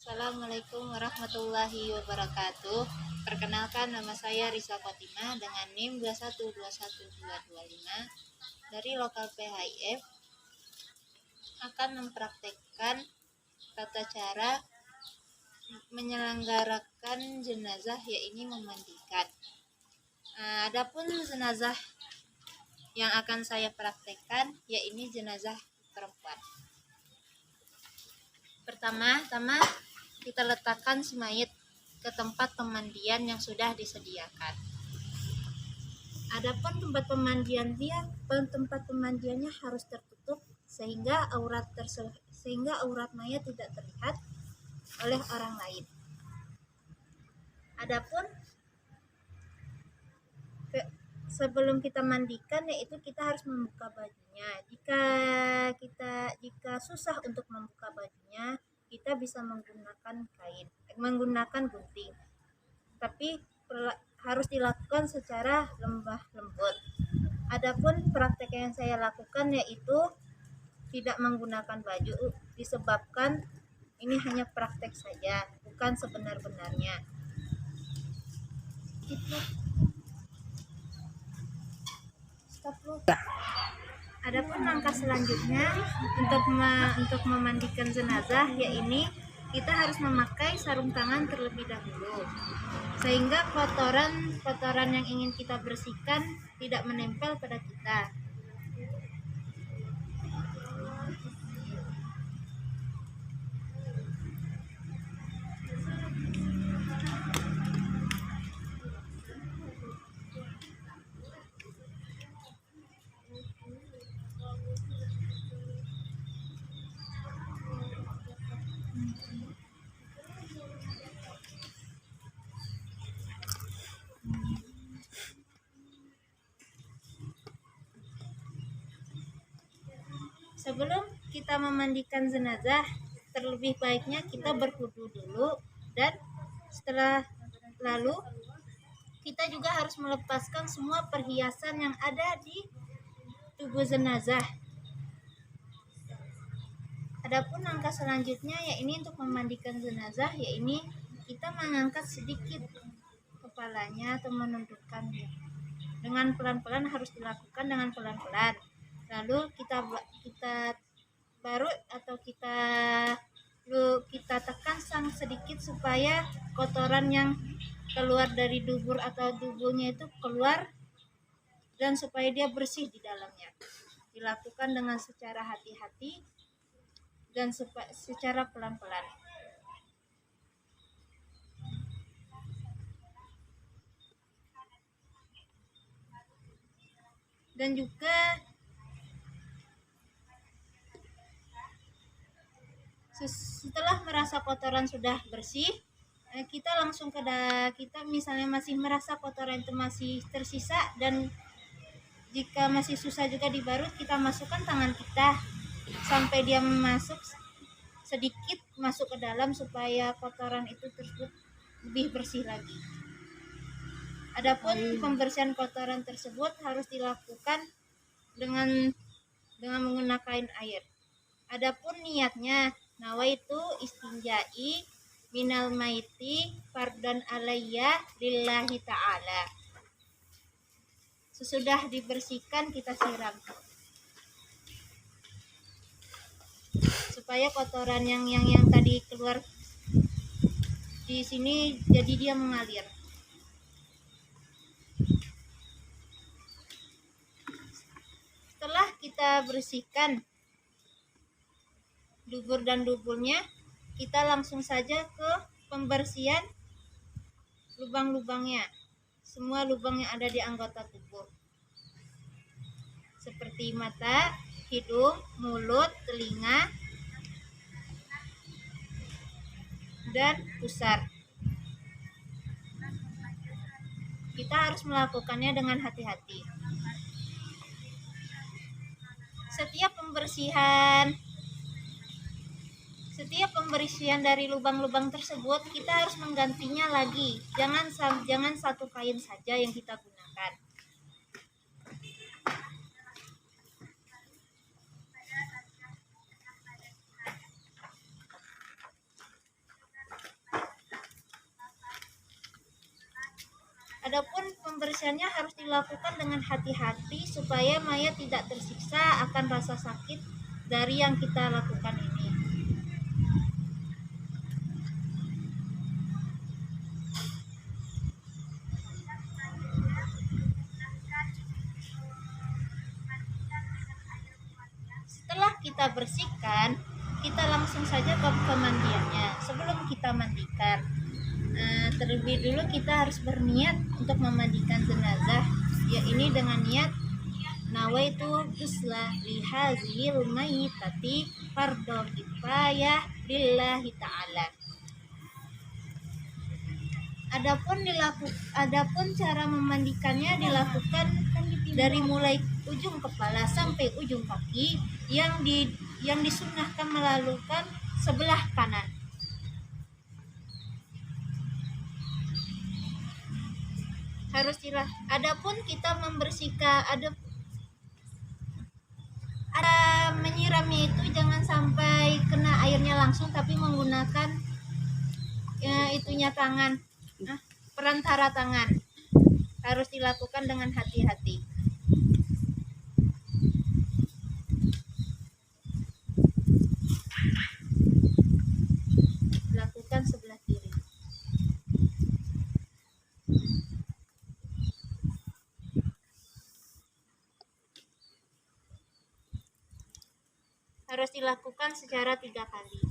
Assalamualaikum warahmatullahi wabarakatuh. Perkenalkan, nama saya Risa Fatimah dengan NIM 2121225 dari lokal PHIF akan mempraktekkan tata cara menyelenggarakan jenazah, yaitu memandikan. Adapun jenazah yang akan saya praktekkan yaitu jenazah perempuan. Pertama-tama kita letakkan si mayat ke tempat pemandian yang sudah disediakan. Adapun tempat pemandiannya harus tertutup sehingga aurat mayat tidak terlihat oleh orang lain. Adapun sebelum kita mandikan, yaitu kita harus membuka bajunya. Jika susah untuk membuka bajunya, kita bisa menggunakan gunting. Tapi harus dilakukan secara lembut. Adapun praktek yang saya lakukan yaitu tidak menggunakan baju, disebabkan ini hanya praktek saja, bukan sebenar-benarnya. Adapun langkah selanjutnya untuk memandikan jenazah, yaitu kita harus memakai sarung tangan terlebih dahulu, sehingga kotoran yang ingin kita bersihkan tidak menempel pada kita. Sebelum kita memandikan jenazah, terlebih baiknya kita berwudu dulu, dan lalu kita juga harus melepaskan semua perhiasan yang ada di tubuh jenazah. Adapun langkah selanjutnya yaitu untuk memandikan jenazah, yaitu kita mengangkat sedikit kepalanya atau menundukkannya. Dengan pelan-pelan, harus dilakukan dengan pelan-pelan. Lalu kita tekan sang sedikit supaya kotoran yang keluar dari dubur atau tubuhnya itu keluar, dan supaya dia bersih di dalamnya. Dilakukan dengan secara hati-hati dan secara pelan-pelan. Dan juga setelah merasa kotoran sudah bersih, kita misalnya masih merasa kotoran itu masih tersisa, dan jika masih susah juga dibarut, kita masukkan tangan kita sampai dia sedikit masuk ke dalam, supaya kotoran itu tersebut lebih bersih lagi. Adapun pembersihan kotoran tersebut harus dilakukan dengan menggunakan air. Adapun niatnya, nawaitu istinjai minal maiti fardan alayya lillahi ta'ala. Sesudah dibersihkan, kita siram supaya kotoran yang tadi keluar di sini, jadi dia mengalir. Setelah kita bersihkan dubur dan dubulnya, kita langsung saja ke pembersihan lubang-lubangnya. Semua lubang yang ada di anggota tubuh, seperti mata, hidung, mulut, telinga, dan pusar. Kita harus melakukannya dengan hati-hati. Setiap pembersihan dari lubang-lubang tersebut, kita harus menggantinya lagi. Jangan satu kain saja yang kita gunakan. Adapun pembersihannya harus dilakukan dengan hati-hati supaya mayat tidak tersiksa akan rasa sakit dari yang kita lakukan ini. Setelah kita bersihkan, kita langsung saja ke pemandiannya. Sebelum kita mandikan, terlebih dulu kita harus berniat untuk memandikan jenazah, ya ini dengan niat nawaitu ghusla li hazil mayyitati fardhu kifayah lillahi ta'ala. Adapun cara memandikannya dilakukan dari mulai ujung kepala sampai ujung kaki, yang disunnahkan melakukan sebelah kanan. Adapun kita membersihkan ada menyiramnya itu jangan sampai kena airnya langsung, tapi menggunakan tangan, perantara tangan. Harus dilakukan dengan hati-hati. Lakukan sebelah kiri. Harus dilakukan secara 3 kali.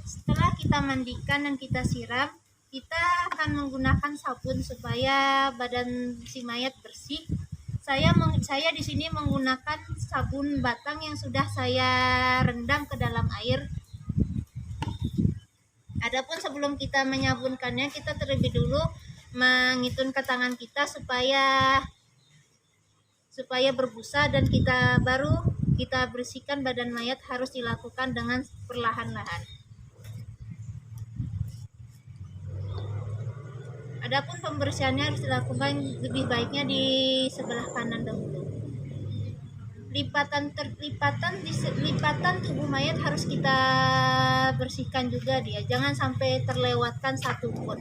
Setelah kita mandikan dan kita siram, kita akan menggunakan sabun supaya badan si mayat bersih. Saya di sini menggunakan sabun batang yang sudah saya rendam ke dalam air. Adapun sebelum kita menyabunkannya, kita terlebih dulu mengitun ke tangan kita supaya berbusa, dan baru kita bersihkan badan mayat. Harus dilakukan dengan perlahan-lahan. Adapun pembersihannya harus dilakukan lebih baiknya di sebelah kanan dahulu. Lipatan tubuh mayat harus kita bersihkan juga dia. Jangan sampai terlewatkan satu pun.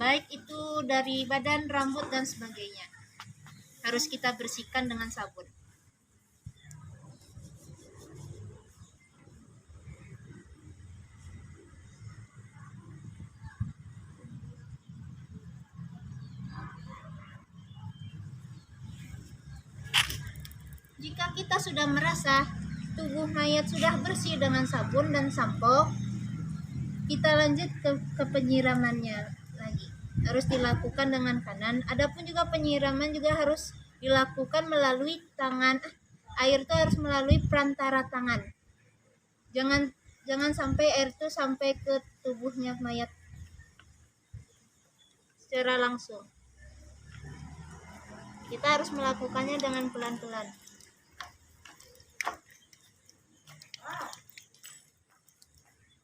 Baik itu dari badan, rambut, dan sebagainya. Harus kita bersihkan dengan sabun. Jika kita sudah merasa tubuh mayat sudah bersih dengan sabun dan sampo, kita lanjut ke penyiramannya lagi. Harus dilakukan dengan kanan. Adapun juga penyiraman juga harus dilakukan melalui tangan. Air itu harus melalui perantara tangan. Jangan sampai air itu sampai ke tubuhnya mayat secara langsung. Kita harus melakukannya dengan pelan-pelan.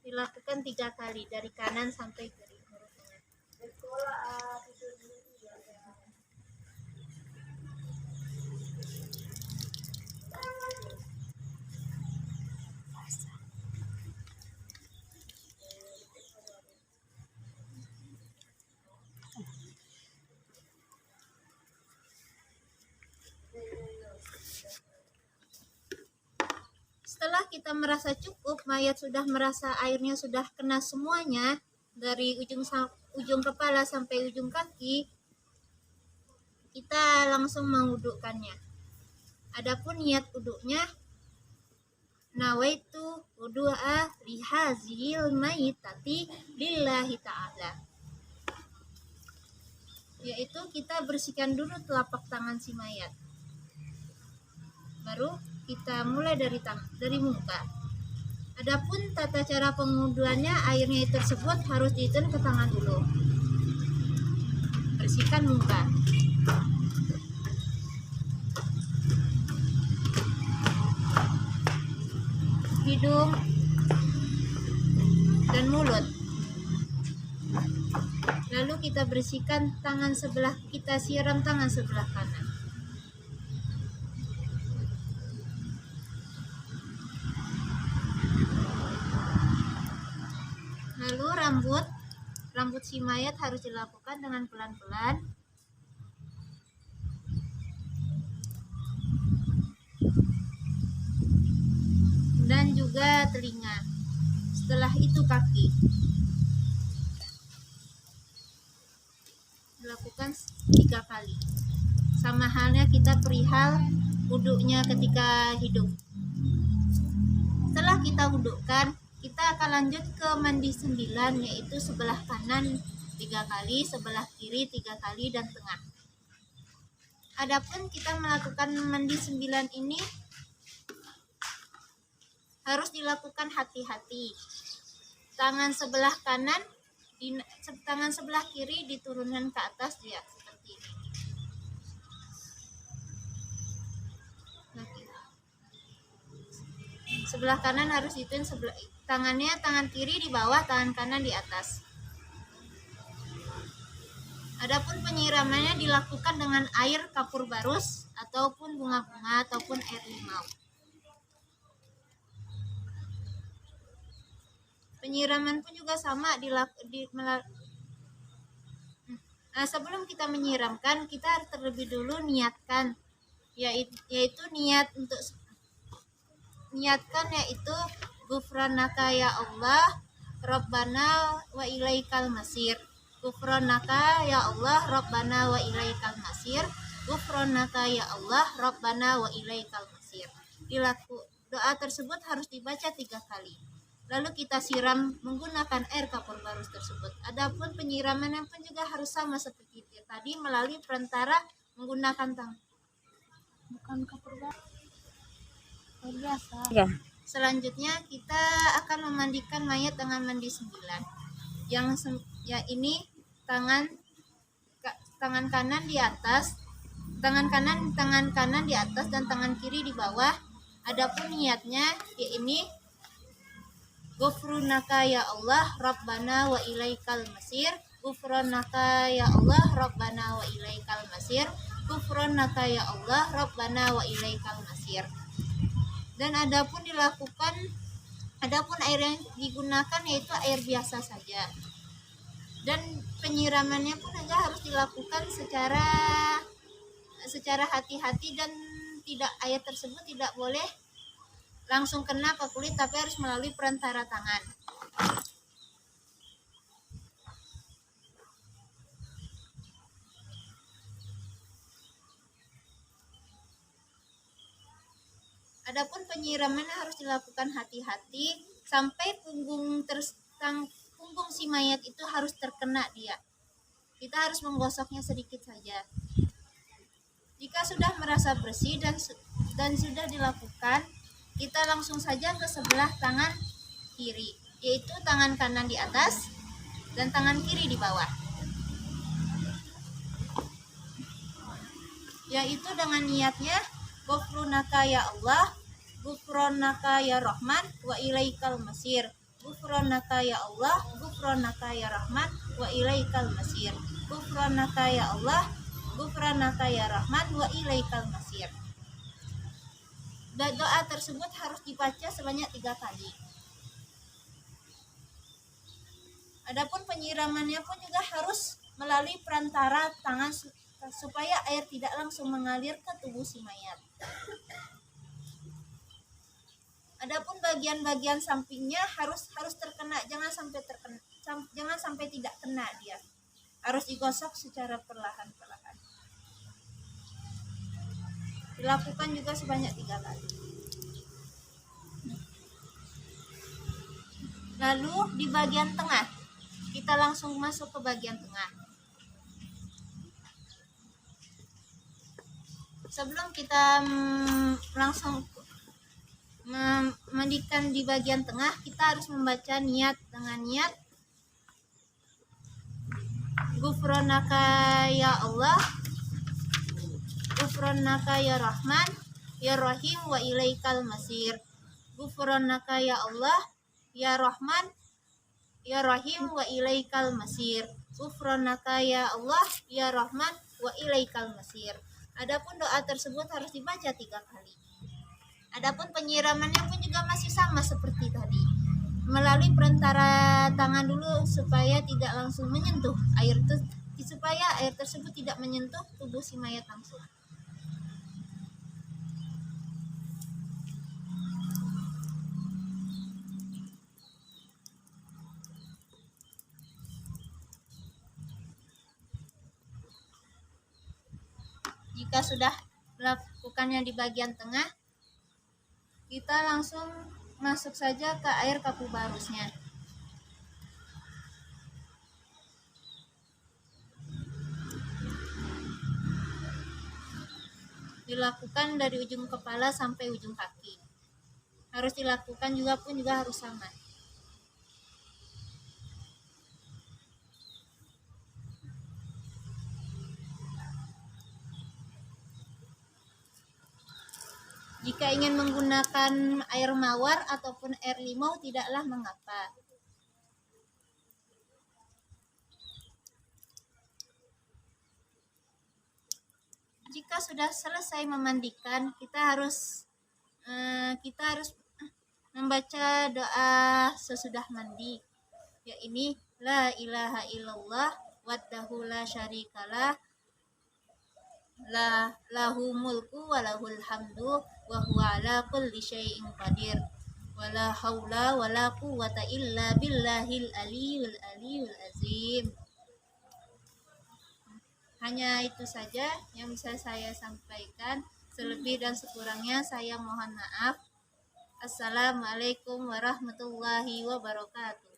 Dilakukan 3 kali dari kanan sampai kiri. Setelah kita merasa cukup, mayat sudah merasa airnya sudah kena semuanya dari ujung kepala sampai ujung kaki, kita langsung mengwudukkannya. Adapun niat wuduknya, nawaitu wudu'a lihazil mayyitati lillahi ta'ala, yaitu kita bersihkan dulu telapak tangan si mayat. Baru kita mulai dari muka. Adapun tata cara penguduannya, airnya tersebut harus diitun ke tangan dulu. Bersihkan muka. Hidung, mulut. Lalu kita bersihkan tangan sebelah, kita siram tangan sebelah kanan. Lalu rambut si mayat harus dilakukan dengan pelan-pelan. Dan juga telinga. Setelah itu kaki. Dilakukan 3 kali. Sama halnya kita perihal wuduknya ketika hidup. Setelah kita wudukkan, kita akan lanjut ke mandi 9, yaitu sebelah kanan 3 kali, sebelah kiri 3 kali, dan tengah. Adapun kita melakukan mandi 9 ini harus dilakukan hati-hati. Tangan sebelah kanan, tangan sebelah kiri diturunkan ke atas dia seperti ini. Sebelah kanan harus dituin tangan kiri di bawah, tangan kanan di atas. Adapun penyiramannya dilakukan dengan air kapur barus ataupun bunga-bunga ataupun air limau. Penyiraman pun juga sama sebelum kita menyiramkan, kita harus terlebih dulu niatkan, yaitu Ghufranaka ya Allah Rabbana wa ilaikal masir. Ghufranaka ya Allah Rabbana wa ilaikal masir. Ghufranaka ya Allah Rabbana wa ilaikal masir. Doa tersebut harus dibaca 3 kali. Lalu kita siram menggunakan air kapur barus tersebut. Adapun penyiramannya pun juga harus sama seperti itu tadi, melalui perantara menggunakan bukan kapur barus biasa. Ya. Selanjutnya kita akan memandikan mayat dengan mandi 9. Ini tangan kanan di atas, tangan kanan di atas dan tangan kiri di bawah. Adapun niatnya ini Ghufranaka ya Allah Rabbana wa ilaikal masir. Ghufranaka ya Allah Rabbana wa ilaikal masir. Ghufranaka ya Allah Rabbana wa ilaikal masir. Dan adapun air yang digunakan yaitu air biasa saja. Dan penyiramannya pun juga harus dilakukan secara hati-hati, dan air tersebut tidak boleh langsung kena ke kulit, tapi harus melalui perantara tangan. Adapun penyiramannya harus dilakukan hati-hati sampai punggung si mayat itu harus terkena dia. Kita harus menggosoknya sedikit saja. Jika sudah merasa bersih dan sudah dilakukan, kita langsung saja ke sebelah tangan kiri, yaitu tangan kanan di atas dan tangan kiri di bawah. Yaitu dengan niatnya Ghufranaka ya Allah, Ghufranaka ya Rahman, wa ilaikal masir. Ghufranaka ya Allah, Ghufranaka ya Rahman, wa ilaikal masir. Ghufranaka ya Allah, Ghufranaka ya Rahman, wa ilaikal masir. Dan doa tersebut harus dibaca sebanyak 3 kali. Adapun penyiramannya pun juga harus melalui perantara tangan supaya air tidak langsung mengalir ke tubuh si mayat. Adapun bagian-bagian sampingnya harus terkena, jangan sampai tidak kena dia. Harus digosok secara perlahan-lahan. Dilakukan juga sebanyak 3 kali. Lalu di bagian tengah, kita langsung masuk ke bagian tengah. Sebelum kita langsung memandikan di bagian tengah, kita harus membaca niat dengan niat Ghufranaka ya Allah, Ghufranaka ya Rahman, ya Rahim, wa ilaikal masir. Ghufranaka ya Allah, ya Rahman, ya Rahim wa ilaikal masir. Ghufranaka ya Allah ya Rahman wa ilaikal masir. Adapun doa tersebut harus dibaca 3 kali. Adapun penyiramannya pun juga masih sama seperti tadi. Melalui perantara tangan dulu supaya tidak langsung menyentuh supaya air tersebut tidak menyentuh tubuh si mayat langsung. Jika sudah melakukannya di bagian tengah, kita langsung masuk saja ke air kapu barusnya. Dilakukan dari ujung kepala sampai ujung kaki. Harus dilakukan juga harus sama. Jika ingin menggunakan air mawar ataupun air limau tidaklah mengapa. Jika sudah selesai memandikan, kita harus membaca doa sesudah mandi, yaitu la ilaha illallah wahdahu la syarikalah lahu mulku wa lahul hamdu wa huwa ala kulli syai'in qadir wala haula wala quwwata illa billahil aliyyil azim. Hanya itu saja yang bisa saya sampaikan. Selebih dan sekurangnya saya mohon maaf. Assalamualaikum warahmatullahi wabarakatuh.